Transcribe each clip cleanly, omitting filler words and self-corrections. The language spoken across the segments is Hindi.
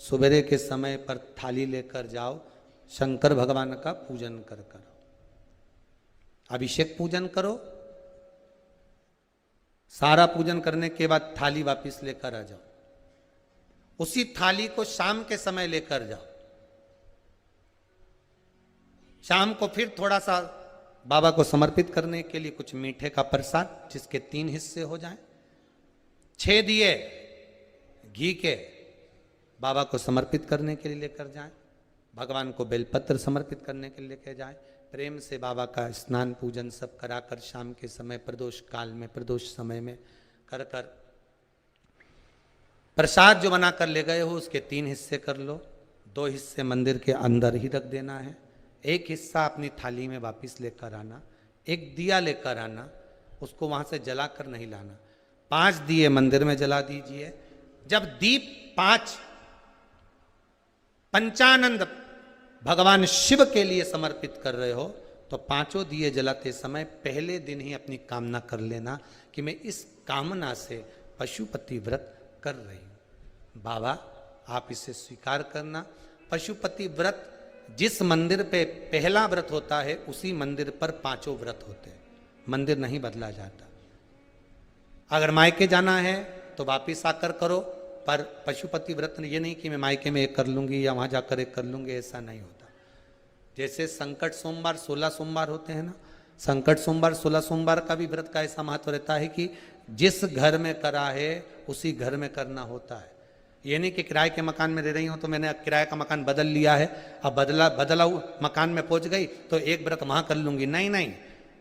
सवेरे के समय पर थाली लेकर जाओ, शंकर भगवान का पूजन कर करो, अभिषेक पूजन करो, सारा पूजन करने के बाद थाली वापस लेकर आ जाओ। उसी थाली को शाम के समय लेकर जाओ, शाम को फिर थोड़ा सा बाबा को समर्पित करने के लिए कुछ मीठे का प्रसाद, जिसके 3 हिस्से हो जाएं, 6 दिए घी के बाबा को समर्पित करने के लिए लेकर जाएं, भगवान को बेलपत्र समर्पित करने के लिए लेकर जाएं, प्रेम से बाबा का स्नान पूजन सब कराकर शाम के समय प्रदोष काल में, प्रदोष समय में कर कर प्रसाद जो बनाकर ले गए हो उसके 3 हिस्से कर लो। 2 हिस्से मंदिर के अंदर ही रख देना है, 1 हिस्सा अपनी थाली में वापिस लेकर आना, 1 दिया लेकर आना, उसको वहां से जलाकर नहीं लाना। 5 दिए मंदिर में जला दीजिए। जब दीप 5 पंचानंद भगवान शिव के लिए समर्पित कर रहे हो तो 5 दिए जलाते समय पहले दिन ही अपनी कामना कर लेना कि मैं इस कामना से पशुपति व्रत कर रही हूं। बाबा आप इसे स्वीकार करना। पशुपति व्रत जिस मंदिर पे पहला व्रत होता है उसी मंदिर पर 5 व्रत होते हैं, मंदिर नहीं बदला जाता। अगर मायके जाना है तो वापिस आकर करो, पर पशुपति व्रत ये नहीं कि मैं मायके में 1 कर लूंगी या वहां जाकर 1 कर लूंगी, ऐसा नहीं होता। जैसे संकट सोमवार 16 सोमवार होते हैं ना, संकट सोमवार 16 सोमवार का भी व्रत का ऐसा महत्व रहता है कि जिस घर में करा है उसी घर में करना होता है। ये नहीं कि किराए के मकान में रह रही हूं तो मैंने किराए का मकान बदल लिया है, अब बदला मकान में पहुंच गई तो 1 व्रत वहां कर लूंगी, नहीं नहीं,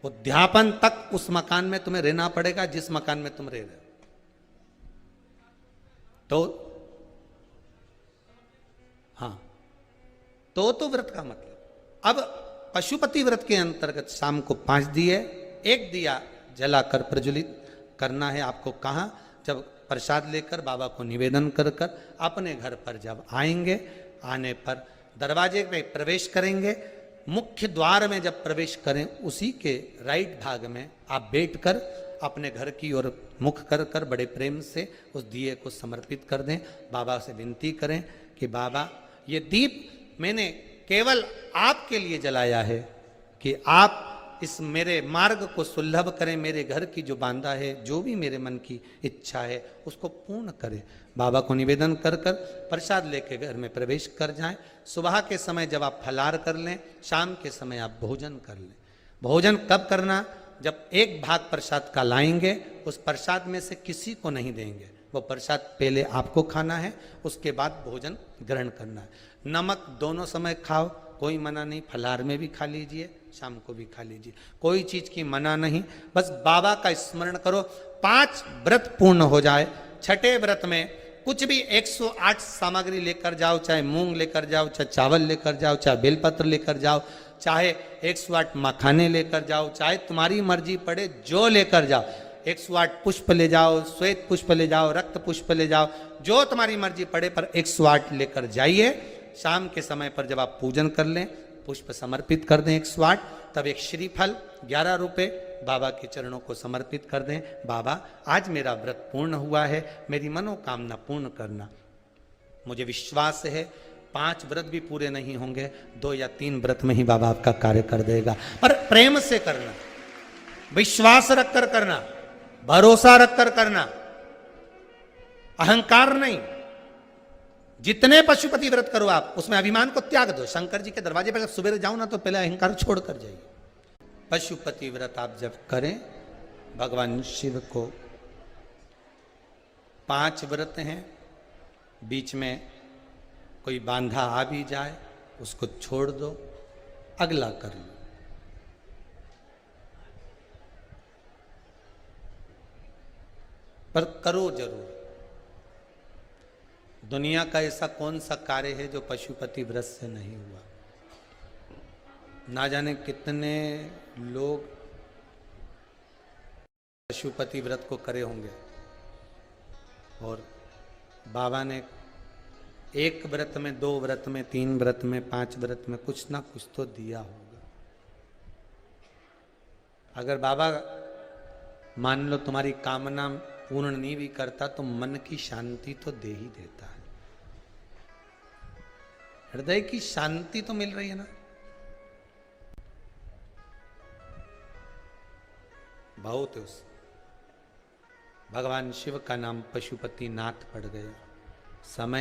उद्यापन तक उस मकान में तुम्हें रहना पड़ेगा जिस मकान में तुम रह रहे हो। तो हाँ, तो व्रत का मतलब। अब पशुपति व्रत के अंतर्गत शाम को 5 दिए, 1 दिया जलाकर प्रज्वलित करना है आपको। कहाँ? जब प्रसाद लेकर बाबा को निवेदन कर कर अपने घर पर जब आएंगे, आने पर दरवाजे पे प्रवेश करेंगे, मुख्य द्वार में जब प्रवेश करें उसी के राइट भाग में आप बैठकर अपने घर की ओर मुख कर कर बड़े प्रेम से उस दिए को समर्पित कर दें। बाबा से विनती करें कि बाबा ये दीप मैंने केवल आपके लिए जलाया है कि आप इस मेरे मार्ग को सुलभ करें, मेरे घर की जो बांधा है, जो भी मेरे मन की इच्छा है उसको पूर्ण करें। बाबा को निवेदन कर कर प्रसाद लेके घर में प्रवेश कर जाएं। सुबह के समय जब आप फलार कर लें, शाम के समय आप भोजन कर लें। भोजन कब करना? जब 1 भाग प्रसाद का लाएंगे, उस प्रसाद में से किसी को नहीं देंगे, वो प्रसाद पहले आपको खाना है, उसके बाद भोजन ग्रहण करना है। नमक दोनों समय खाओ, कोई मना नहीं, फलार में भी खा लीजिए, शाम को भी खा लीजिए, कोई चीज की मना नहीं। बस बाबा का स्मरण करो। 5 व्रत पूर्ण हो जाए। 6ठे व्रत में कुछ भी 108 सामग्री लेकर जाओ, चाहे मूंग लेकर जाओ, चाहे चावल लेकर जाओ, चाहे बेलपत्र लेकर जाओ, चाहे 108 मखाने लेकर जाओ, चाहे तुम्हारी मर्जी पड़े जो लेकर जाओ। 108 पुष्प ले जाओ, श्वेत पुष्प ले जाओ, रक्त पुष्प ले जाओ, जो तुम्हारी मर्जी पड़े, पर 108 लेकर जाइए। शाम के समय पर जब आप पूजन कर लें, पुष्प समर्पित कर दें 108, तब एक श्रीफल 11 रुपये बाबा के चरणों को समर्पित कर दें। बाबा आज मेरा व्रत पूर्ण हुआ है, मेरी मनोकामना पूर्ण करना। मुझे विश्वास है 5 व्रत भी पूरे नहीं होंगे, 2 या 3 व्रत में ही बाबा आपका कार्य कर देगा। पर प्रेम से करना, विश्वास रखकर करना, भरोसा रखकर करना, अहंकार नहीं। जितने पशुपति व्रत करो आप, उसमें अभिमान को त्याग दो। शंकर जी के दरवाजे पर जब सुबह जाओ ना तो पहले अहंकार छोड़ कर जाइए। पशुपति व्रत आप जब करें, भगवान शिव को 5 व्रत हैं, बीच में कोई बांधा आ भी जाए उसको छोड़ दो, अगला कर लो। पर करो जरूर। दुनिया का ऐसा कौन सा कार्य है जो पशुपति व्रत से नहीं हुआ? ना जाने कितने लोग पशुपति व्रत को करे होंगे और बाबा ने 1 व्रत में, 2 व्रत में, 3 व्रत में, 5 व्रत में कुछ ना कुछ तो दिया होगा। अगर बाबा मान लो तुम्हारी कामना पूर्ण नहीं भी करता तो मन की शांति तो दे ही देता है। हृदय की शांति तो मिल रही है ना। बहुत है उस भगवान शिव का नाम पशुपति नाथ पड़ गया। समय